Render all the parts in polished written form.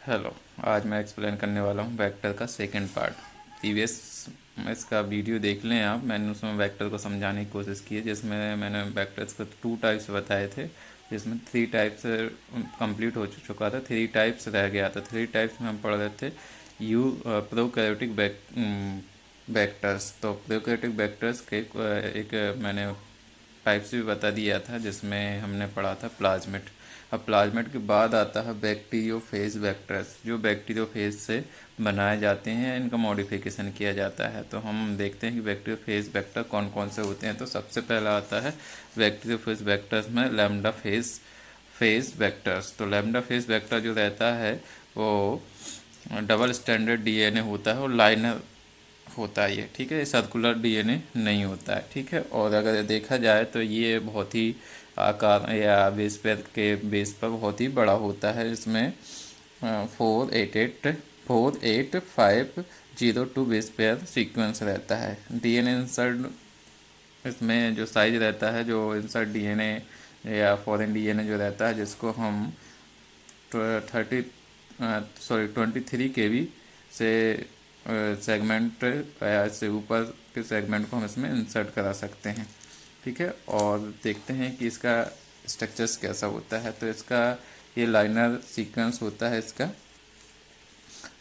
Hello. आज मैं explain करने वाला हूँ वेक्टर का सेकंड पार्ट। प्रीवियस इसका वीडियो देख लें आप, मैंने उसमें वेक्टर को समझाने की कोशिश की है, जिसमें मैंने वेक्टर्स को 2 टाइप्स बताए थे, जिसमें 3 टाइप्स कंप्लीट हो चुका था, 3 टाइप्स रह गया था। 3 टाइप्स में हम पढ़ रहे थे प्रोकैरियोटिक वेक्टर्स। तो प्रोकैरियोटिक वेक्टर्स के एक मैंने टाइप्स भी बता दिया था, जिसमें हमने पढ़ा था प्लाज्मेट। अब प्लाज्मेट के बाद आता है बैक्टीरियोफेज वेक्टर्स, जो बैक्टीरियोफेज से बनाए जाते हैं, इनका मॉडिफिकेशन किया जाता है। तो हम देखते हैं कि बैक्टीरियोफेज वेक्टर कौन कौन से होते हैं। तो सबसे पहला आता है बैक्टीरियोफेज वेक्टर्स में लैम्डा फेज वेक्टर्स। तो लैम्डा फेज वेक्टर जो रहता है वो डबल स्टैंडर्ड डीएनए होता है और लाइनर होता है ये, ठीक है। सर्कुलर डीएनए नहीं होता है, ठीक है। और अगर देखा जाए तो ये बहुत ही आकार या बेस पेयर के बेस पर बहुत ही बड़ा होता है। इसमें 48502 बेस पेयर सीक्वेंस रहता है। डीएनए इंसर्ट, इसमें जो साइज रहता है, जो इंसर्ट डीएनए या फॉरेन डीएनए जो रहता है, जिसको हम 23 KB से सेगमेंट या इससे ऊपर के सेगमेंट को हम इसमें इंसर्ट करा सकते हैं, ठीक है। और देखते हैं कि इसका स्ट्रक्चर्स कैसा होता है। तो इसका ये लाइनर सीक्वेंस होता है, इसका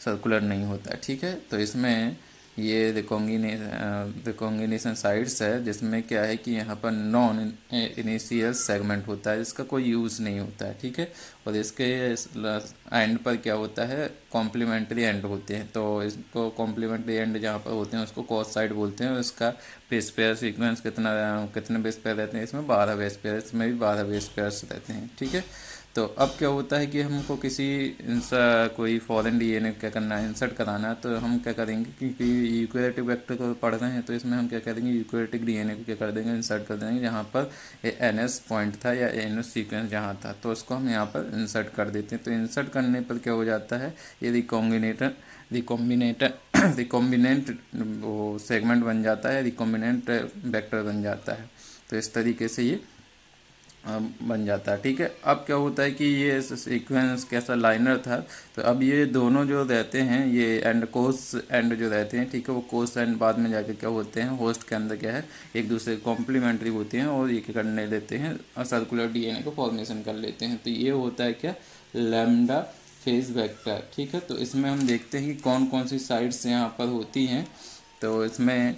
सर्कुलर नहीं होता है, ठीक है। तो इसमें ये रिकॉन्गिनेशन साइट्स है, जिसमें क्या है कि यहाँ पर नॉन इनिशियल सेगमेंट होता है, इसका कोई यूज़ नहीं होता है, ठीक है। और इसके एंड पर क्या होता है, कॉम्प्लीमेंट्री एंड होते हैं। तो इसको कॉम्प्लीमेंट्री एंड जहाँ पर होते हैं उसको कॉस साइड बोलते हैं। और इसका बेस पेयर सीक्वेंस कितने बेस पेयर रहते हैं, इसमें 12 बेस पेयर, इसमें भी 12 बेस पेयर्स रहते हैं, ठीक है। तो अब क्या होता है कि हमको कोई फॉरेन डीएनए क्या करना है, इंसर्ट कराना है। तो हम क्या करेंगे, क्योंकि यूकैरियोटिक वेक्टर को पढ़ रहे हैं, तो इसमें हम क्या करेंगे, यूकैरियोटिक डीएनए को क्या कर देंगे, इंसर्ट कर देंगे। जहाँ पर एनएस पॉइंट था या एनएस सीक्वेंस जहाँ था, तो उसको हम यहाँ पर इंसर्ट कर देते हैं। तो इंसर्ट करने पर क्या हो जाता है, ये रिकॉम्बिनेंट वो सेगमेंट बन जाता है, रिकॉम्बिनेंट वेक्टर बन जाता है। तो इस तरीके से ये बन जाता है, ठीक है। अब क्या होता है कि ये सीक्वेंस कैसा लाइनर था, तो अब ये दोनों जो रहते हैं, ये एंड कोस एंड जो रहते हैं, ठीक है, वो कोस एंड बाद में जाके क्या होते हैं, होस्ट के अंदर क्या है, एक दूसरे कॉम्प्लीमेंट्री होते हैं और ये क्या करने देते हैं, सर्कुलर डीएनए को फॉर्मेशन कर लेते हैं। तो ये होता है क्या, लैम्डा फेज वेक्टर, ठीक है। तो इसमें हम देखते हैं कि कौन कौन सी साइड्स यहाँ पर होती हैं। तो इसमें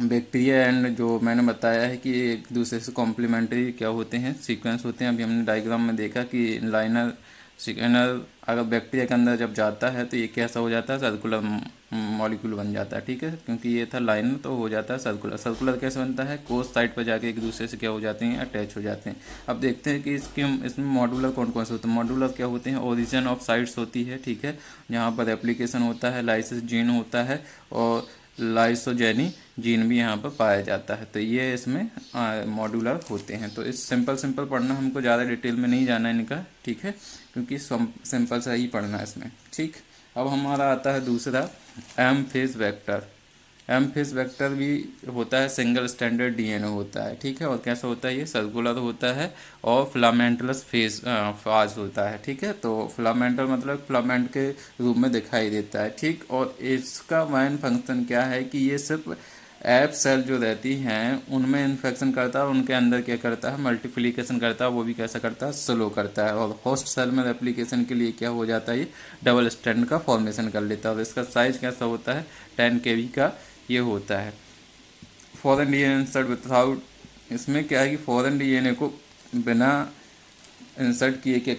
बैक्टीरिया एंड जो मैंने बताया है कि एक दूसरे से कॉम्प्लीमेंट्री क्या होते हैं, सीक्वेंस होते हैं। अभी हमने डायग्राम में देखा कि लाइनर सिग्नल अगर बैक्टीरिया के अंदर जब जाता है तो ये कैसा हो जाता है, सर्कुलर मॉलिक्यूल बन जाता है, ठीक है। क्योंकि ये था लाइनर तो हो जाता है सर्कुलर। सर्कुलर कैसे बनता है, कोस साइड पर जाके एक दूसरे से क्या हो जाते हैं, अटैच हो जाते हैं। अब देखते हैं कि इसमें मॉड्यूलर कौन कौन से होते हैं। मॉड्यूलर क्या होते हैं, ओरिजिन ऑफ साइट्स होती है, ठीक है, जहाँ पर एप्लीकेशन होता है, लाइसिस जीन होता है और लाइसोजेनी जीन भी यहाँ पर पाया जाता है। तो ये इसमें मॉड्यूलर होते हैं। तो इस सिंपल पढ़ना, हमको ज़्यादा डिटेल में नहीं जाना है इनका, ठीक है, क्योंकि सिंपल सा ही पढ़ना है इसमें, ठीक। अब हमारा आता है दूसरा M phage vector. M phage vector भी होता है, सिंगल स्टैंडर्ड डीएनए होता है, ठीक है। और कैसा होता है, ये सर्कुलर होता है और फिलामेंटलस फाज होता है, ठीक है। तो फिलामेंटल मतलब फिलामेंट के रूप में दिखाई देता है, ठीक। और इसका मेन फंक्शन क्या है कि ये सिर्फ एप सेल जो रहती हैं उनमें इन्फेक्शन करता है और उनके अंदर क्या करता है, मल्टीप्लिकेशन करता है। वो भी कैसा करता है, स्लो करता है। और होस्ट सेल में रेप्लिकेशन के लिए क्या हो जाता है, ये डबल स्ट्रैंड का फॉर्मेशन कर लेता है। और इसका साइज कैसा होता है, 10 KB का ये होता है। फॉरेन डीएनए इंसर्ट विदाउट, इसमें क्या है कि फॉरेन डीएनए को बिना इंसर्ट किए क्या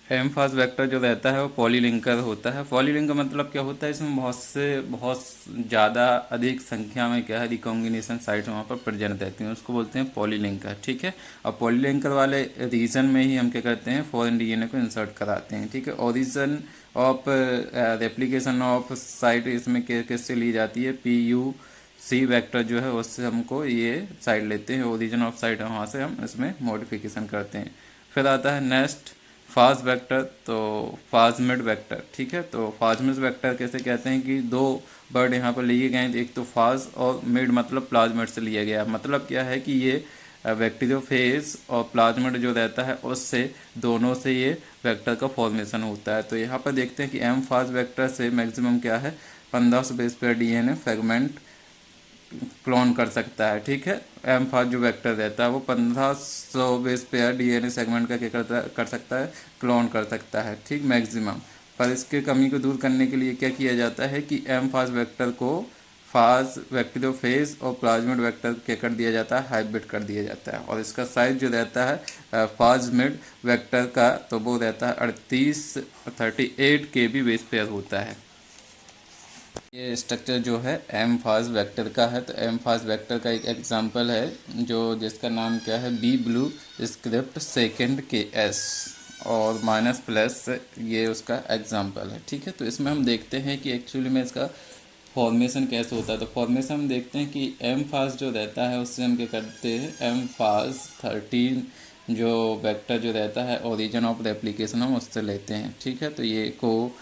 एम फास्ट वेक्टर जो रहता है वो पॉलीलिंकर होता है। पॉलीलिंकर मतलब क्या होता है, इसमें बहुत ज़्यादा अधिक संख्या में क्या है, रिकॉम्बिनेशन साइट वहाँ पर प्रेजेंट रहती हैं, उसको बोलते हैं पॉलीलिंकर, ठीक है। और पॉलीलिंकर वाले रीजन में ही हम क्या करते हैं, फॉरेन डीएनए को इंसर्ट कराते हैं, ठीक है। Origin of replication of site इसमें किससे ली जाती है, PUC वेक्टर जो है उससे हमको ये साइड लेते हैं, ओरिजिन ऑफ साइट, वहाँ से हम इसमें मॉडिफिकेशन करते हैं। फिर आता है नेक्स्ट फाज वेक्टर, तो फाजमिड वेक्टर, ठीक है। तो फाजमिड वेक्टर कैसे कहते हैं कि 2 वर्ड यहाँ पर लिए गए हैं, एक तो फाज और मिड मतलब प्लाज्मिड से लिया गया। मतलब क्या है कि ये बैक्टीरियोफेज और प्लाज्मिड जो रहता है उससे दोनों से ये वेक्टर का फॉर्मेशन होता है। तो यहाँ पर देखते हैं कि एम फास्ट वेक्टर से मैक्सिमम क्या है 1500 base pair DNA fragment clone कर सकता है। ठीक है, एम फास्ट जो वेक्टर रहता है वो 1500 बेस पेयर डीएनए सेगमेंट का क्या कर सकता है, क्लोन कर सकता है। ठीक, मैक्सिमम। पर इसके कमी को दूर करने के लिए क्या किया जाता है कि एम फास्ट वेक्टर को फास्ट बैक्टीरियोफेज और प्लाज्मिड वेक्टर क्या कर दिया जाता है, हाइब्रिड कर दिया जाता है। और इसका साइज जो रहता है प्लाज्मिड वेक्टर का तो वो रहता है 38 KB बेस पेयर होता है। ये स्ट्रक्चर जो है एम फास्ट वेक्टर का है। तो एम फास्ट वेक्टर का एक एग्जांपल है जो जिसका नाम क्या है, बी ब्लू स्क्रिप्ट सेकेंड के एस और माइनस प्लस, ये उसका एग्जांपल है। ठीक है, तो इसमें हम देखते हैं कि एक्चुअली में इसका फॉर्मेशन कैसे होता है। तो फॉर्मेशन हम देखते हैं कि एम फास्ट जो रहता है उससे हम क्या करते हैं, एम फास्ट 13 जो वेक्टर जो रहता है ओरिजिन ऑफ रेप्लिकेशन हम उससे लेते हैं। ठीक है, तो ये को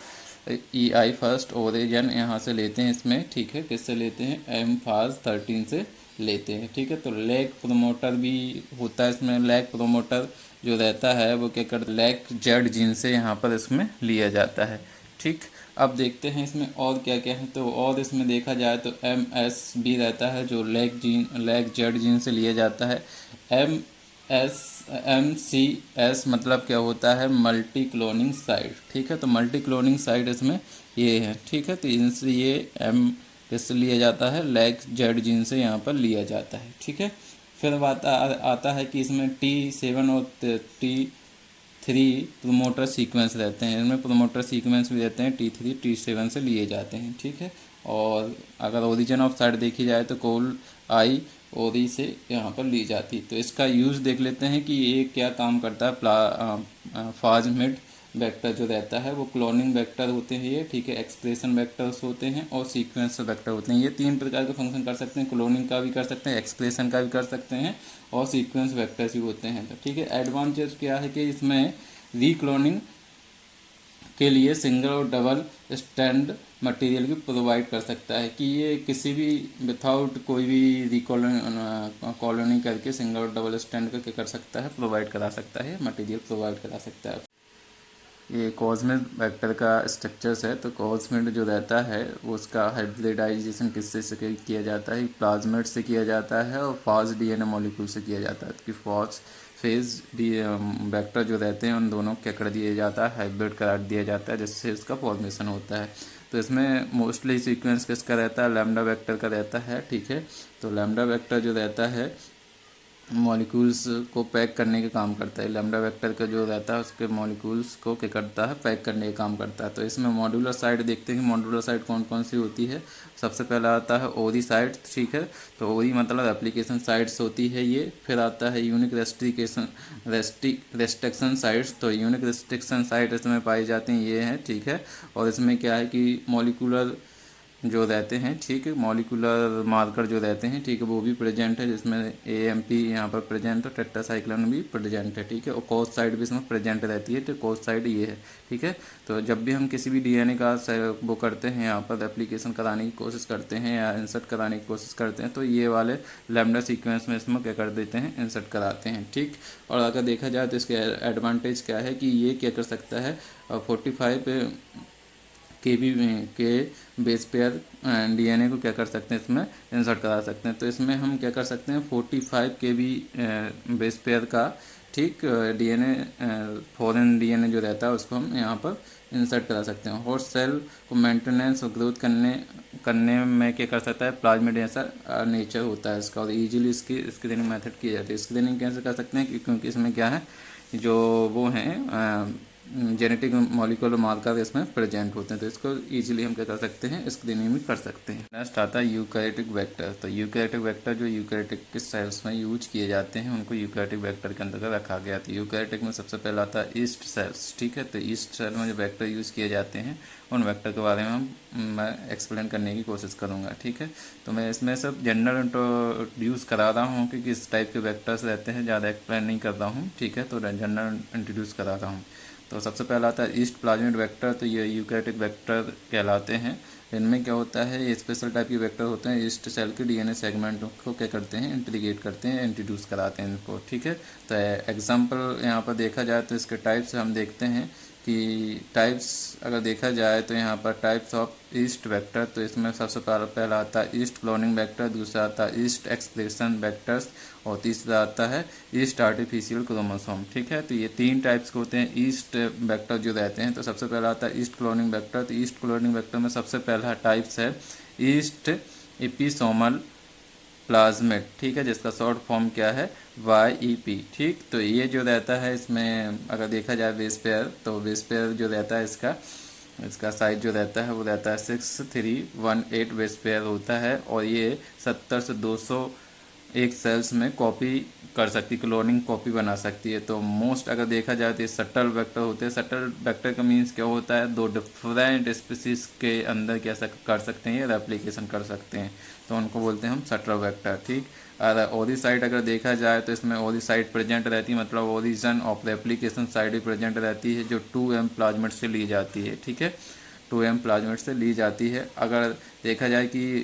EI फर्स्ट ओरिजिन यहाँ से लेते हैं इसमें। ठीक है, किससे लेते हैं, एम फास्ट 13 से लेते हैं। ठीक है, तो लैग प्रोमोटर भी होता है इसमें। लैग प्रोमोटर जो रहता है वो क्या कर लैग जेड जीन से यहाँ पर इसमें लिया जाता है। ठीक, अब देखते हैं इसमें और क्या क्या है। तो और इसमें देखा जाए तो MSB रहता है जो लैग जेड जीन से लिया जाता है। MCS मतलब क्या होता है, मल्टी क्लोनिंग साइट। ठीक है, तो मल्टी क्लोनिंग साइट इसमें ये है। ठीक है, तो इनसे ये M किससे लिया जाता है, लैग जेड जीन से यहाँ पर लिया जाता है। ठीक है, फिर आता है कि इसमें T7 और T3 प्रोमोटर सीक्वेंस रहते हैं। इनमें प्रोमोटर सीक्वेंस भी रहते हैं T3 T7 से लिए जाते हैं। ठीक है, और अगर ओरिजिन ऑफ साइट देखी जाए तो कोल आई ओरी से यहाँ पर ली जाती। तो इसका यूज़ देख लेते हैं कि ये क्या काम करता है। प्लाज्मिड वेक्टर जो रहता है वो क्लोनिंग वेक्टर होते हैं ये। ठीक है, एक्सप्रेशन वेक्टर्स होते हैं और सीक्वेंस वेक्टर होते हैं। ये 3 प्रकार के फंक्शन कर सकते हैं, क्लोनिंग का भी कर सकते हैं, एक्सप्रेशन का भी कर सकते हैं और सीक्वेंस वेक्टर्स भी होते हैं। तो ठीक है, एडवांटेज क्या है कि इसमें रीक्लोनिंग के लिए सिंगल और डबल स्टैंड मटेरियल भी प्रोवाइड कर सकता है कि ये किसी भी विथाउट कोई भी कॉलोनी करके सिंगल और डबल स्टैंड का क्या कर सकता है, प्रोवाइड करा सकता है, मटेरियल प्रोवाइड करा सकता है। ये कॉस्मिड वेक्टर का स्ट्रक्चर्स है। तो कॉस्मिड जो रहता है उसका हाइब्रिडाइजेशन किससे से किया जाता है, प्लाज्मिड से किया जाता है और फास्ट डीएनए मॉलिक्यूल से किया जाता है। कि फास्ट फेज वेक्टर जो रहते हैं उन दोनों क्या कर दिया जाता है, हाइब्रिड कर दिया जाता है जिससे इसका फॉर्मेशन होता है। तो इसमें मोस्टली सीक्वेंस किसका रहता है, लैम्डा वेक्टर का रहता है। ठीक है, तो लैम्डा वेक्टर जो रहता है मॉलिक्यूल्स को पैक करने के काम करता है। लैम्डा वेक्टर का जो रहता है उसके मॉलिक्यूल्स को क्या करता है, पैक करने का काम करता है। तो इसमें मॉड्यूलर साइट देखते हैं कि मॉड्यूलर साइट कौन कौन सी होती है। सबसे पहला आता है ओरी साइट। ठीक है, तो ओरी मतलब एप्लीकेशन साइट्स होती है ये। फिर आता है यूनिक रेस्ट्रिक्शन साइट्स। तो यूनिक रेस्ट्रिक्शन साइट इसमें पाई जाती हैं, ये हैं। ठीक है, और इसमें क्या है कि मॉलिकुलर जो रहते हैं, ठीक है, मॉलिकुलर मार्कर जो रहते हैं, ठीक है, वो भी प्रेजेंट है जिसमें AMP यहाँ पर प्रेजेंट है, टेट्रासाइक्लिन भी प्रेजेंट है। ठीक है, और कोस साइड भी इसमें प्रेजेंट रहती है। तो कोस साइड ये है। ठीक है, तो जब भी हम किसी भी DNA का वो करते हैं, यहाँ पर एप्लीकेशन कराने की कोशिश करते हैं या इंसर्ट कराने की कोशिश करते हैं तो ये वाले लैम्डा सीक्वेंस में इसमें क्या कर देते हैं, इंसर्ट कराते हैं। ठीक, और अगर देखा जाए तो इसके एडवांटेज क्या है कि ये क्या कर सकता है 45 KB के बेस पेयर DNA को क्या कर सकते हैं, इसमें इंसर्ट करा सकते हैं। तो इसमें हम क्या कर सकते हैं 45 KB बेस पेयर का, ठीक, DNA फॉरेन DNA जो रहता है उसको हम यहाँ पर इंसर्ट करा सकते हैं। और सेल को मेंटेनेंस और ग्रोथ करने में क्या कर सकता है, प्लाज्मिड जैसा नेचर होता है इसका और इजीली इसकी स्क्रीनिंग मेथड की जाती है। स्क्रीनिंग कैसे कर सकते हैं क्योंकि इसमें क्या है, जो वो हैं जेनेटिक मॉलिक्यूलर मार्कर इसमें प्रेजेंट होते हैं। तो इसको इजीली हम क्या कर सकते हैं, स्क्रीनिंग भी कर सकते हैं। नेक्स्ट आता है यूकैरियोटिक वेक्टर। तो यूकैरियोटिक वेक्टर जो यूकैरियोटिक के सेल्स में यूज किए जाते हैं उनको यूकैरियोटिक वेक्टर के अंतर्गत रखा गया। तो यूकैरियोटिक में सबसे पहला आता है ईस्ट सेल्स। ठीक है, तो ईस्ट सेल में जो वेक्टर यूज़ किए जाते हैं उन वेक्टर के बारे में मैं एक्सप्लेन करने की कोशिश करूँगा। ठीक है, तो मैं इसमें सब जनरल इंट्रोड्यूस करा रहा हूँ कि किस टाइप के वेक्टर्स रहते हैं, ज़्यादा एक्सप्लेन नहीं कर रहा हूँ। ठीक है, तो जनरल इंट्रोड्यूस करा रहा हूँ। तो सबसे पहला आता है ईस्ट प्लाज्मिड वेक्टर, तो ये यूकैरियोटिक वेक्टर कहलाते हैं। इनमें क्या होता है, ये स्पेशल टाइप के वेक्टर होते हैं, ईस्ट सेल के डीएनए सेगमेंट को क्या करते हैं, इंटीग्रेट करते हैं, इंट्रोड्यूस कराते हैं इनको, ठीक है। तो एग्जांपल यहाँ पर देखा जाए तो इसके टाइप्स हम देखते हैं कि टाइप्स अगर देखा जाए तो यहाँ पर टाइप्स ऑफ ईस्ट वेक्टर, तो इसमें सबसे पहला आता है ईस्ट क्लोनिंग वेक्टर, दूसरा आता है ईस्ट एक्सप्रेशन वेक्टर्स, और तीसरा आता है ईस्ट आर्टिफिशियल क्रोमोसोम, ठीक है। तो ये 3 टाइप्स के होते हैं ईस्ट वेक्टर जो रहते हैं। तो सबसे पहला आता है ईस्ट क्लोनिंग वेक्टर। तो ईस्ट क्लोनिंग वेक्टर में सबसे पहला टाइप्स है ईस्ट एपिसोमल प्लाज्मिड, ठीक है, जिसका शॉर्ट फॉर्म क्या है, YEP, ठीक। तो ये जो रहता है इसमें अगर देखा जाए बेस पेयर, तो बेस पेयर जो रहता है इसका साइज जो रहता है वो रहता है 6318 बेस पेयर होता है, और ये 70 से 200 एक सेल्स में कॉपी कर सकती, क्लोनिंग कॉपी बना सकती है। तो मोस्ट अगर देखा जाए तो ये सटल वेक्टर होते हैं। सटल वेक्टर का मीन्स क्या होता है, 2 डिफरेंट स्पीसीज के अंदर कैसा कर सकते हैं, ये रेप्लिकेशन कर सकते हैं, तो उनको बोलते हैं हम सटल वेक्टर, ठीक। और ओरिसाइट अगर देखा जाए तो इसमें ओरिसाइट प्रेजेंट रहती है, मतलब ओरिजिन ऑफ रेप्लिकेशन साइड भी प्रेजेंट रहती है, जो 2M प्लाज्मिड से ली जाती है, ठीक है, 2M प्लाज्मिड से ली जाती है। अगर देखा जाए कि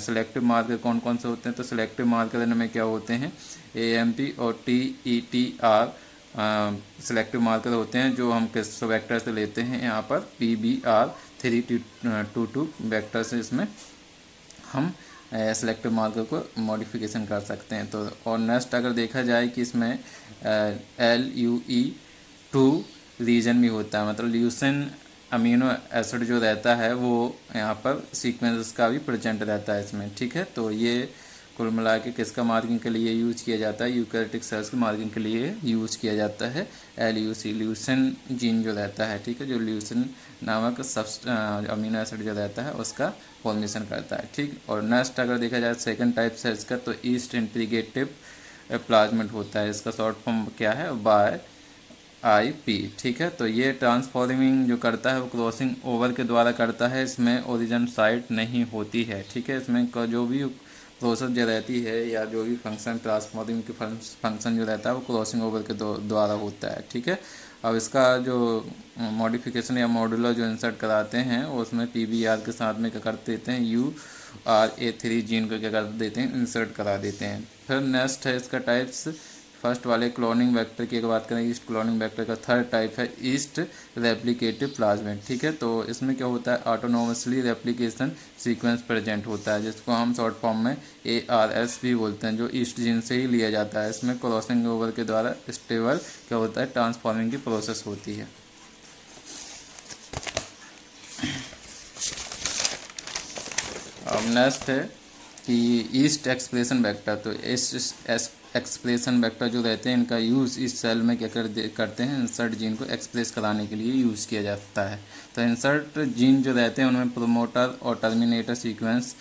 सिलेक्टिव मार्कर कौन कौन से होते हैं, तो सिलेक्टिव मार्कर में क्या होते हैं, AMP और TETR सिलेक्टिव मार्कर होते हैं, जो हम किस वेक्टर से लेते हैं, यहाँ पर PBR322 वेक्टर से इसमें हम सिलेक्टिव मार्कर को मॉडिफिकेशन कर सकते हैं। तो और नेक्स्ट अगर देखा जाए कि इसमें LUE2 रीजन भी होता है, मतलब ल्यूसिन अमीनो एसिड जो रहता है वो यहाँ पर सीक्वेंस का भी प्रेजेंट रहता है इसमें, ठीक है। तो ये कुल मिला के किसका मार्किंग के लिए यूज किया जाता है, यूकैरियोटिक सेल्स की मार्किंग के लिए यूज किया जाता है LUC, ल्यूसिन जीन जो रहता है, ठीक है, जो ल्यूसिन नामक अमीनो एसिड जो रहता है उसका फॉर्मेशन करता है, ठीक। और नेक्स्ट अगर देखा जाए सेकंड टाइप से इसका, तो ईस्ट इंटीग्रेटिव प्लाज्मिड होता है, इसका शॉर्ट फॉर्म क्या है, YIP, ठीक है। तो ये ट्रांसफॉर्मिंग जो करता है वो क्रॉसिंग ओवर के द्वारा करता है, इसमें ओरिजिन साइट नहीं होती है, ठीक है। इसमें जो भी प्रोसेस जो रहती है या जो भी फंक्शन ट्रांसफॉर्मिंग के फंक्शन जो रहता है वो क्रॉसिंग ओवर के द्वारा होता है, ठीक है। अब इसका जो मॉडिफिकेशन या मॉड्यूलर जो इंसर्ट कराते हैं उसमें PBR के साथ में क्या कर देते हैं, URA3 जीन को क्या कर देते हैं, इंसर्ट करा देते हैं। फिर नेक्स्ट है इसका टाइप्स, फर्स्ट वाले क्लोनिंग वेक्टर की अगर बात करें, ईस्ट क्लोनिंग वेक्टर का थर्ड टाइप है ईस्ट रेप्लिकेटिव प्लाज्मिड, ठीक है। तो इसमें क्या होता है, ऑटोनोमसली रेप्लिकेशन सीक्वेंस प्रेजेंट होता है, जिसको हम शॉर्ट फॉर्म में ARS भी बोलते हैं, जो ईस्ट जीन से ही लिया जाता है। इसमें क्रॉसिंग ओवर के द्वारा स्टेबल क्या होता है, ट्रांसफॉर्मिंग की प्रोसेस होती है। अब नेक्स्ट है कि ईस्ट एक्सप्रेशन वेक्टर। तो इस एक्सप्रेशन वेक्टर जो रहते हैं इनका यूज़ इस सेल में क्या करते हैं, इंसर्ट जीन को एक्सप्रेस कराने के लिए यूज़ किया जाता है। तो इंसर्ट जीन जो रहते हैं उनमें प्रोमोटर और टर्मिनेटर सीक्वेंस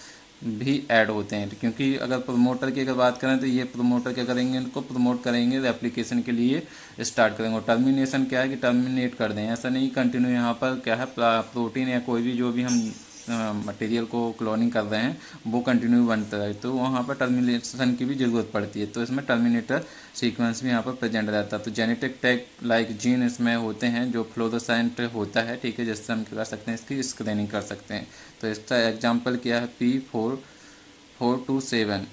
भी ऐड होते हैं, क्योंकि अगर प्रोमोटर की अगर बात करें तो ये प्रोमोटर क्या करेंगे, इनको प्रमोट करेंगे, रेप्लिकेशन के लिए स्टार्ट करेंगे। और टर्मिनेशन क्या है कि टर्मिनेट कर दें, ऐसा नहीं कंटिन्यू यहाँ पर क्या है, प्रोटीन या कोई भी जो भी हम मटेरियल को क्लोनिंग कर रहे हैं वो कंटिन्यू बनता है, तो वहाँ पर टर्मिनेशन की भी ज़रूरत पड़ती है। तो इसमें टर्मिनेटर सीक्वेंस भी यहाँ पर प्रेजेंट रहता है। तो जेनेटिक टैग लाइक जीन इसमें होते हैं जो फ्लोरोसेंट होता है, ठीक है, जिससे हम क्या कर सकते हैं, इसकी स्क्रीनिंग कर सकते हैं। तो इसका एग्जाम्पल क्या है, P4427,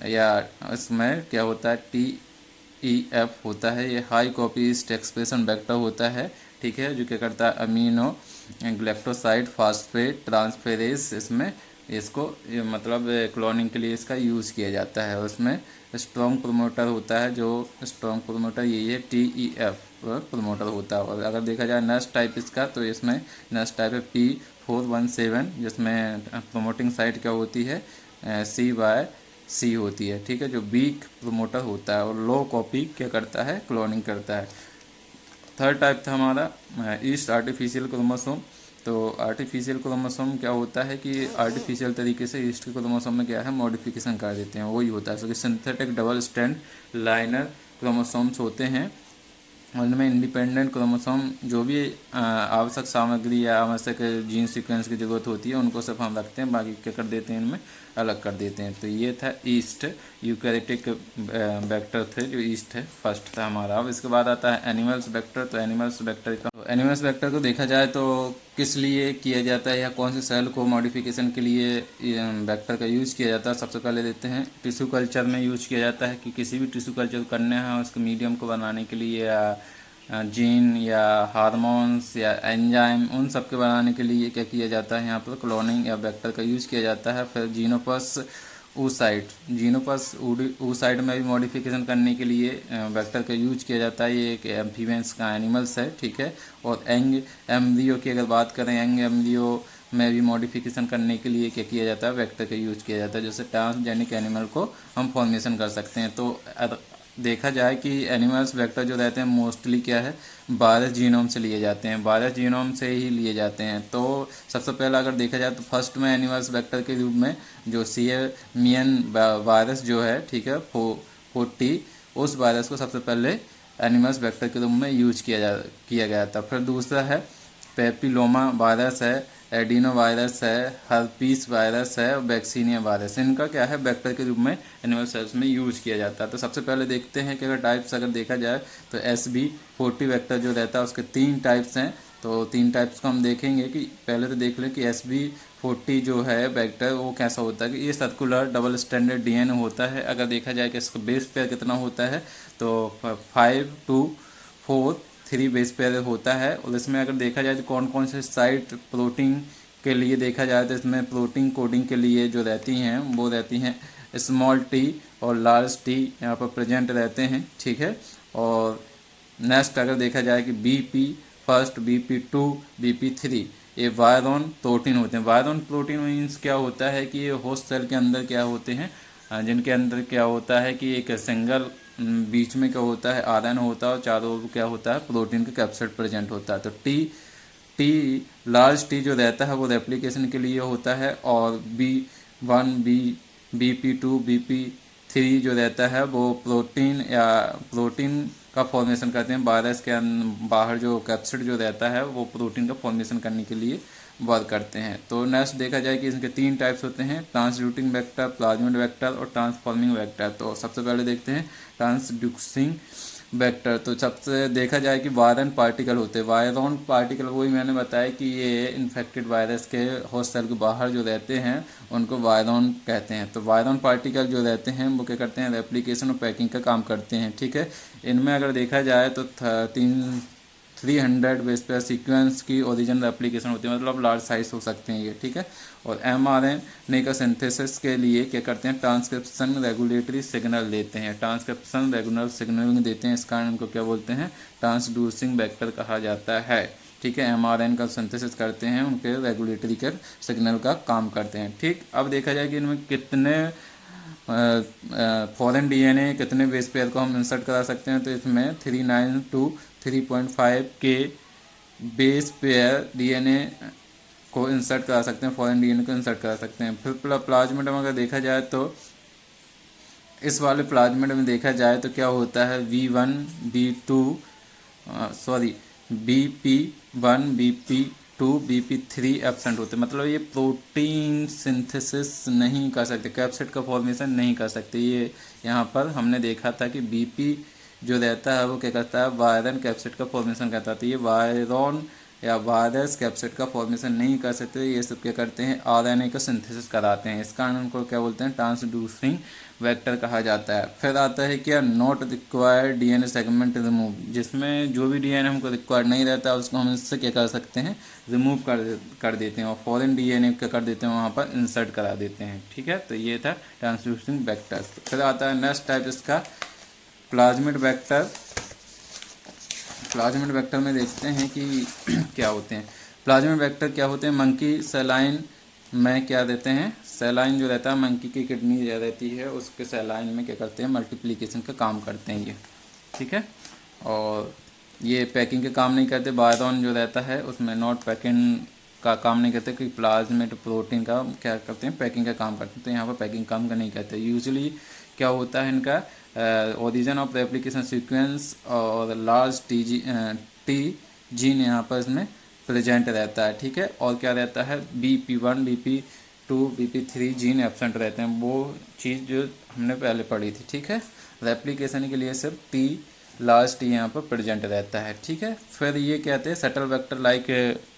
या इसमें क्या होता है, TEF होता है, ये high copy east expression vector होता है, ठीक है, जो क्या करता है, अमीनो ग्लाइकोसाइड फास्फेट ट्रांसफेरेज, इसमें इसको मतलब क्लोनिंग के लिए इसका यूज़ किया जाता है। उसमें स्ट्रॉन्ग प्रोमोटर होता है, जो स्ट्रॉन्ग प्रोमोटर यही है, TEF प्रोमोटर होता है। और अगर देखा जाए नेक्स्ट टाइप इसका, तो इसमें नेक्स्ट टाइप है P417, जिसमें प्रोमोटिंग साइट क्या होती है, CYC होती है, ठीक है, जो वीक प्रोमोटर होता है और लो कॉपी क्या करता है, क्लोनिंग करता है। थर्ड टाइप था हमारा ईस्ट आर्टिफिशियल क्रोमोसोम। तो आर्टिफिशियल क्रोमोसोम क्या होता है कि आर्टिफिशियल तरीके से ईस्ट के क्रोमोसोम में क्या है, मॉडिफिकेशन कर देते हैं, वही होता है। क्योंकि synthetic double strand liner chromosomes होते हैं, उनमें इंडिपेंडेंट क्रोमोसोम जो भी आवश्यक सामग्री या आवश्यक जीन सीक्वेंस की ज़रूरत होती है उनको सिर्फ हम रखते हैं, बाकी क्या कर देते हैं इनमें अलग कर देते हैं। तो ये था ईस्ट यूकैरियोटिक वेक्टर थे, जो ईस्ट है फर्स्ट था हमारा। अब इसके बाद आता है एनिमल्स वेक्टर। तो एनिमल्स वेक्टर को देखा जाए तो किस लिए किया जाता है या कौन से सेल को मॉडिफिकेशन के लिए वेक्टर का यूज़ किया जाता है। सबसे पहले देखते हैं टिश्यू कल्चर में यूज़ किया जाता है कि किसी भी टिश्यू कल्चर करने हैं उसके मीडियम को बनाने के लिए या जीन या हार्मोन्स या एंजाइम उन सब के बनाने के लिए क्या किया जाता है, यहाँ पर क्लोनिंग या वेक्टर का यूज़ किया जाता है। फिर जीनोपस oocyte में भी मॉडिफिकेशन करने के लिए वेक्टर का यूज किया जाता है। ये एक एम्फीबियंस का एनिमल्स है, ठीक है। और यंग एम्ब्रियो की अगर बात करें, यंग एम्ब्रियो में भी मॉडिफिकेशन करने के लिए क्या किया जाता है, वेक्टर का यूज किया जाता है, जैसे ट्रांसजेनिक एनिमल को हम फॉर्मेशन कर सकते हैं। तो देखा जाए कि एनिमल्स वेक्टर जो रहते हैं मोस्टली क्या है, वायरस जीनोम से लिए जाते हैं, वायरस जीनोम से ही लिए जाते हैं। तो सबसे पहला अगर देखा जाए तो फर्स्ट में एनिमल्स वेक्टर के रूप में जो सीएमियन वायरस जो है, ठीक है, 40, उस वायरस को सबसे पहले एनिमल्स वेक्टर के रूप में यूज किया गया था। फिर दूसरा है पेपिलोमा वायरस है, एडिनो वायरस है, हर्पीस वायरस है और वैक्सीनिया वायरस। इनका क्या है, वेक्टर के रूप में एनिमल सेल्स में यूज किया जाता है। तो सबसे पहले देखते हैं कि अगर टाइप्स अगर देखा जाए तो SB40 वेक्टर जो रहता है उसके 3 टाइप्स हैं। तो 3 टाइप्स को हम देखेंगे कि पहले तो देख लें कि SB40 जो है वेक्टर वो कैसा होता है कि ये सर्कुलर डबल स्टैंडर्ड DNA होता है। अगर देखा जाए कि इसका बेस पेयर कितना होता है तो 5 to 4 3 बेस पेयर होता है। और इसमें अगर देखा जाए तो कौन कौन से साइट प्रोटीन के लिए देखा जाए तो इसमें प्रोटीन कोडिंग के लिए जो रहती हैं वो रहती हैं स्मॉल टी और लार्ज टी यहाँ पर प्रेजेंट रहते हैं, ठीक है। और नेक्स्ट अगर देखा जाए कि BP1, BP2, BP3 ये वायरॉन प्रोटीन होते हैं। वायरॉन प्रोटीन मीन्स क्या होता है कि ये होस्ट सेल के अंदर क्या होते हैं, जिनके अंदर क्या होता है कि एक सिंगल बीच में क्या होता है RNA होता है और चारों ओर क्या होता है प्रोटीन का कैप्सिड प्रेजेंट होता है। तो टी लार्ज टी जो रहता है वो रेप्लिकेशन के लिए होता है। और B1 BP2 BP3 जो रहता है वो प्रोटीन का फॉर्मेशन करते हैं। वायरस के बाहर जो कैप्सिड जो रहता है वो प्रोटीन का फॉर्मेशन करने के लिए वर्क करते हैं। तो नेक्स्ट देखा जाए कि इसके 3 टाइप्स होते हैं, ट्रांसड्यूसिंग वेक्टर, प्लाज्मिड वेक्टर और ट्रांसफॉर्मिंग वेक्टर। तो सबसे पहले देखते हैं ट्रांसड्यूसिंग वेक्टर। तो सबसे देखा जाए कि वायरन पार्टिकल होते हैं। वायरॉन पार्टिकल वही मैंने बताया कि ये इन्फेक्टेड वायरस के होस्ट सेल के बाहर जो रहते हैं उनको वायरॉन कहते हैं। तो वायरॉन पार्टिकल जो रहते हैं वो क्या करते हैं, रेप्लिकेशन और पैकिंग का काम करते हैं, ठीक है। इनमें अगर देखा जाए तो 300 बेस पेयर सीक्वेंस की ओरिजिनल एप्लीकेशन होती है, मतलब लार्ज साइज हो सकते हैं ये, ठीक है। और mRNA का सिंथेसिस के लिए क्या करते हैं, ट्रांसक्रिप्शन रेगुलेटरी सिग्नल देते हैं, ट्रांसक्रिप्शन रेगुलर सिग्नलिंग देते हैं। इस कारण इनको क्या बोलते हैं, ट्रांसड्यूसिंग वेक्टर कहा जाता है, ठीक है। mRNA का सिंथेसिस करते हैं, उनके रेगुलेटरी के सिग्नल का काम करते हैं, ठीक। अब देखा जाए कि इनमें कितने फॉरेन DNA कितने बेस पेयर को हम इंसर्ट करा सकते हैं। तो इसमें 39 to 3.5 के बेस पेयर DNA को इंसर्ट करा सकते हैं, फॉरेन DNA को इंसर्ट करा सकते हैं। फिर प्लाज्मिड में अगर देखा जाए तो इस वाले प्लाज्मिड में देखा जाए तो क्या होता है, BP1 BP2 BP3 एब्सेंट होते हैं, मतलब ये प्रोटीन सिंथेसिस नहीं कर सकते, कैप्सिड का फॉर्मेशन नहीं कर सकते। ये यहाँ पर हमने देखा था कि BP जो रहता है वो क्या करता है, वायरन कैप्सिड का फॉर्मेशन करता है। तो ये वायरॉन या वायरस कैप्सिड का फॉर्मेशन नहीं कर सकते, ये सब क्या करते हैं, RNA का सिंथेसिस कराते हैं। इस कारण उनको क्या बोलते हैं, ट्रांसड्यूसिंग वेक्टर कहा जाता है। फिर आता है क्या, not required DNA segment remove, जिसमें जो भी DNA हमको रिक्वायर्ड नहीं रहता उसको हम इससे क्या कर सकते हैं, रिमूव कर देते हैं और फॉरेन DNA क्या कर देते हैं, वहाँ पर इंसर्ट करा देते हैं, ठीक है। तो ये था ट्रांसड्यूसिंग वेक्टर। फिर आता है नेक्स्ट टाइप इसका प्लाज्मिड वेक्टर। प्लाज्मिड वेक्टर में देखते हैं कि क्या होते हैं। प्लाज्मिड वेक्टर क्या होते हैं, मंकी सेलाइन में क्या देते हैं, सेलाइन जो रहता है मंकी की किडनी जो रहती है उसके सेलाइन में क्या करते हैं, मल्टीप्लिकेशन का काम करते हैं ये, ठीक है। और ये पैकिंग का काम नहीं करते। बायरॉन जो रहता है उसमें नॉट पैकिंग का काम नहीं करते, क्योंकि प्लाज्मिड प्रोटीन का क्या करते हैं, पैकिंग का काम करते हैं। तो यहाँ पर पैकिंग काम का नहीं करते। यूजुअली क्या होता है इनका, ओरिजिन ऑफ रेप्लिकेशन सीक्वेंस और लार्ज टी जीन यहाँ पर इसमें प्रेजेंट रहता है, ठीक है। और क्या रहता है, BP1 BP2 BP3 gene absent रहते हैं, वो चीज़ जो हमने पहले पढ़ी थी, ठीक है। रेप्लिकेशन के लिए सिर्फ टी लार्ज टी यहाँ पर प्रेजेंट रहता है, ठीक है। फिर ये कहते हैं शटल वेक्टर लाइक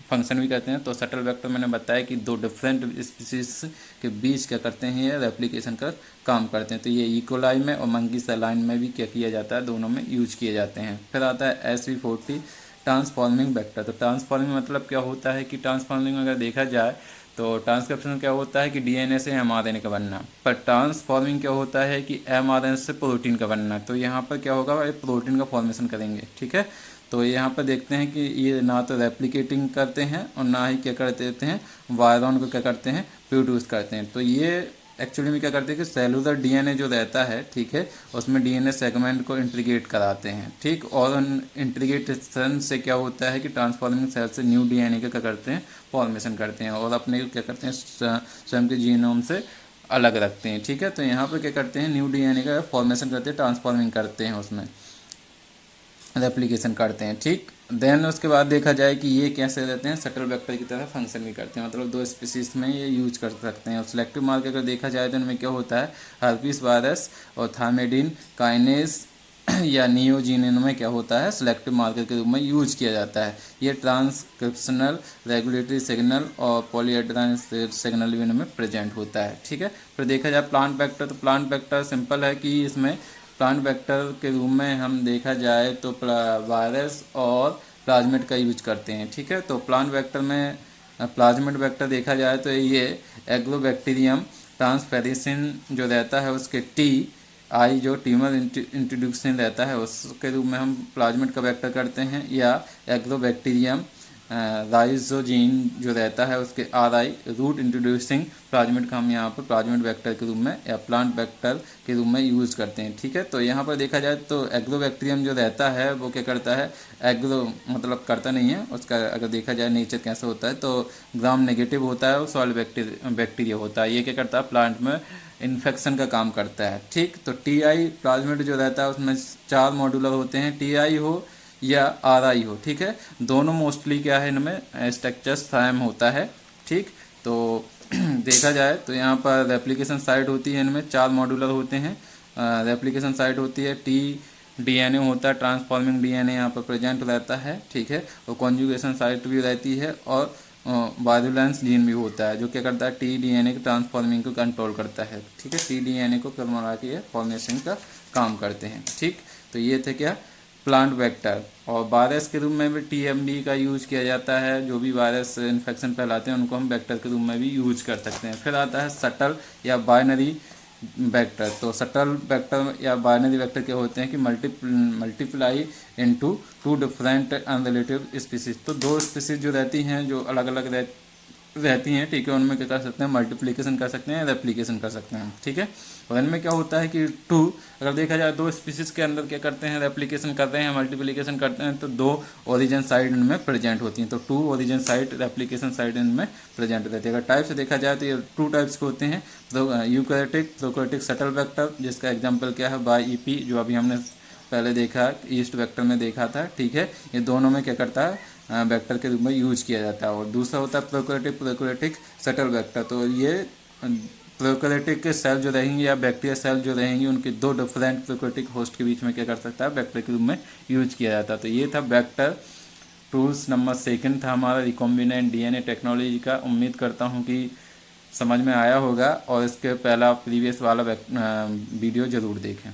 फंक्शन भी कहते हैं। तो शटल वेक्टर मैंने बताया कि दो डिफरेंट स्पीसीज के बीच क्या करते हैं, ये रेप्लिकेशन का काम करते हैं। तो ये इकोलाई में और मंकी सलाइन में भी क्या किया जाता है, दोनों में यूज किए जाते हैं। फिर आता है SV40 ट्रांसफॉर्मिंग वेक्टर। तो ट्रांसफॉर्मिंग मतलब क्या होता है कि ट्रांसफॉर्मिंग अगर देखा जाए तो ट्रांसक्रिप्शन क्या होता है कि DNA से mRNA का बनना, पर ट्रांसफॉर्मिंग क्या होता है कि mRNA से प्रोटीन का बनना। तो यहाँ पर क्या होगा, ये प्रोटीन का फॉर्मेशन करेंगे, ठीक है। तो यहाँ पर देखते हैं कि ये ना तो रेप्लिकेटिंग करते हैं और ना ही क्या करते देते हैं, वायरॉन को क्या करते हैं, प्रोड्यूस करते हैं। तो ये एक्चुअली में क्या करते हैं कि सेलुलर DNA जो रहता है, ठीक है, उसमें DNA सेगमेंट को इंटीग्रेट कराते हैं, ठीक। और उन इंटीग्रेटेशन से क्या होता है कि ट्रांसफॉर्मिंग सेल से न्यू DNA का क्या करते हैं, फॉर्मेशन करते हैं और अपने क्या करते हैं, स्वयं के जीनोम से अलग रखते हैं, ठीक है। तो यहाँ पर क्या करते हैं, न्यू DNA का फॉर्मेशन करते हैं, ट्रांसफॉर्मिंग करते हैं, उसमें रेप्लिकेशन करते हैं, ठीक। देन उसके बाद देखा जाए कि ये कैसे रहते हैं, शटल वेक्टर की तरह फंक्शन भी करते हैं, मतलब दो स्पीसीज में ये यूज कर सकते हैं। और सिलेक्टिव मार्कर अगर देखा जाए तो इनमें क्या होता है, हर्पीस वायरस और थायमिडिन काइनेस या नियोजीन, इनमें क्या होता है, सिलेक्टिव मार्कर के रूप में यूज किया जाता है। ये ट्रांसक्रिप्शनल रेगुलेटरी सिग्नल और पॉलीएड्राइन सिग्नल भी इनमें प्रेजेंट होता है, ठीक है। फिर देखा जाए प्लांट वेक्टर, तो प्लांट वेक्टर सिंपल है कि इसमें प्लांट वेक्टर के रूप में हम देखा जाए तो वायरस और प्लाज्मिड का यूज करते हैं, ठीक है। तो प्लांट वेक्टर में प्लाज्मिड वेक्टर देखा जाए तो ये एग्रोबैक्टीरियम ट्रांसफेरिसिन जो रहता है उसके TI जो ट्यूमर इंट्रोड्यूक्शन रहता है उसके रूप में हम प्लाज्मिड का वेक्टर करते हैं, या एग्रोबैक्टीरियम राइजोजीन जो रहता है उसके RI रूट इंट्रोड्यूसिंग प्लाज्मिड का हम यहाँ पर प्लाज्मिड वेक्टर के रूप में या प्लांट वेक्टर के रूप में यूज़ करते हैं, ठीक है। तो यहाँ पर देखा जाए तो एग्रोबैक्टीरियम जो रहता है वो क्या करता है, एग्रो मतलब करता नहीं है, उसका अगर देखा जाए नेचर कैसे होता है तो ग्राम नेगेटिव होता है और सॉइल बैक्टीरिया होता है। ये क्या करता है, प्लांट में इन्फेक्शन का काम करता है, ठीक। तो TI प्लाज्मिड जो रहता है उसमें 4 मॉड्यूलर होते हैं, TI हो या RI हो, ठीक है। दोनों मोस्टली क्या है, इनमें स्ट्रक्चर सेम होता है, ठीक। तो देखा जाए तो यहाँ पर रेप्लिकेशन साइट होती है, इनमें 4 मॉड्यूलर होते हैं। रेप्लिकेशन साइट होती है, DNA होता है, ट्रांसफॉर्मिंग DNA यहाँ पर प्रेजेंट रहता है, ठीक है। और कॉन्जुगेशन साइट भी रहती है और वायरुलेंस जीन भी होता है जो क्या करता है, tDNA के ट्रांसफॉर्मिंग को कंट्रोल करता है, ठीक है। tDNA को करवा के फॉर्मेशन का काम करते हैं, ठीक। तो ये थे क्या, प्लांट वेक्टर। और वायरस के रूप में भी TMB का यूज किया जाता है, जो भी वायरस इन्फेक्शन फैलाते हैं उनको हम वेक्टर के रूप में भी यूज कर सकते हैं। फिर आता है शटल या बाइनरी वेक्टर। तो शटल वेक्टर या बाइनरी वेक्टर क्या होते हैं कि multiply into 2 different unrelated species. तो 2 स्पीसीज जो रहती हैं, जो अलग अलग रहती हैं, ठीक है, उनमें क्या कर सकते हैं, मल्टीप्लिकेशन कर सकते हैं, रेप्लिकेशन कर सकते हैं, ठीक है। और इनमें क्या होता है कि अगर देखा जाए 2 स्पीसीज के अंदर क्या करते हैं, रेप्लिकेशन करते हैं, मल्टीप्लिकेशन करते हैं, तो 2 ओरिजिन साइड इनमें प्रेजेंट होती हैं। तो 2 ओरिजिन साइड, रेप्लिकेशन साइड इनमें प्रेजेंट रहती है। अगर टाइप से देखा जाए तो ये 2 टाइप्स के होते हैं, तो यूकैरियोटिक प्रोकैरियोटिक शटल वेक्टर, जिसका एग्जाम्पल क्या है, YEP जो अभी हमने पहले देखा, ईस्ट वेक्टर में देखा था, ठीक है। ये दोनों में क्या करता है, वेक्टर के रूप में यूज किया जाता है। और दूसरा होता है प्रोकैरियोटिक शटल वेक्टर। तो ये प्रोकैरियोटिक के सेल जो रहेंगे या बैक्टीरिया सेल जो रहेंगे उनके 2 डिफरेंट प्रोकैरियोटिक होस्ट के बीच में क्या कर सकता है, वेक्टर के रूप में यूज किया जाता है। तो ये था वेक्टर टूल्स नंबर 2 था हमारा रिकॉम्बिनेंट DNA टेक्नोलॉजी का। उम्मीद करता हूँ कि समझ में आया होगा और इसके पहला प्रीवियस वाला वीडियो ज़रूर देखें।